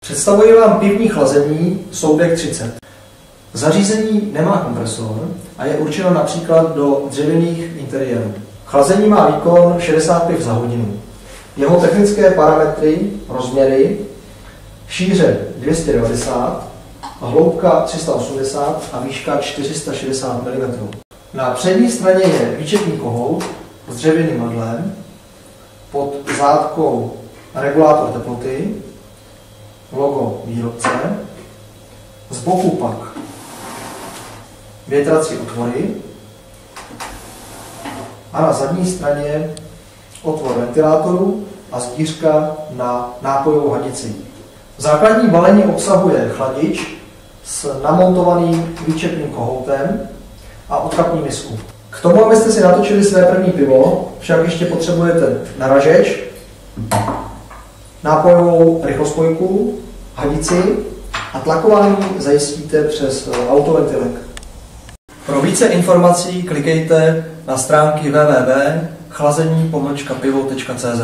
Představuji vám pivní chlazení Soudek 30. Zařízení nemá kompresor a je určeno například do dřevěných interiérů. Chlazení má výkon 60 piv za hodinu. Jeho technické parametry, rozměry, šíře 290, hloubka 380 a výška 460 mm. Na přední straně je výčepní kohout s dřevěným madlem, pod zátkou regulátor teploty, logo výrobce, z boku pak větrací otvory a na zadní straně otvor ventilátoru a zdířka na nápojovou hadici. Základní balení obsahuje chladič s namontovaným výčepným kohoutem a odkapní misku. K tomu, abyste si natočili své první pivo, však ještě potřebujete naražeč, nápojovou rychlospojku, hadici a tlakování zajistíte přes autoventilek. Pro více informací klikejte na stránky www.chlazení-pivo.cz.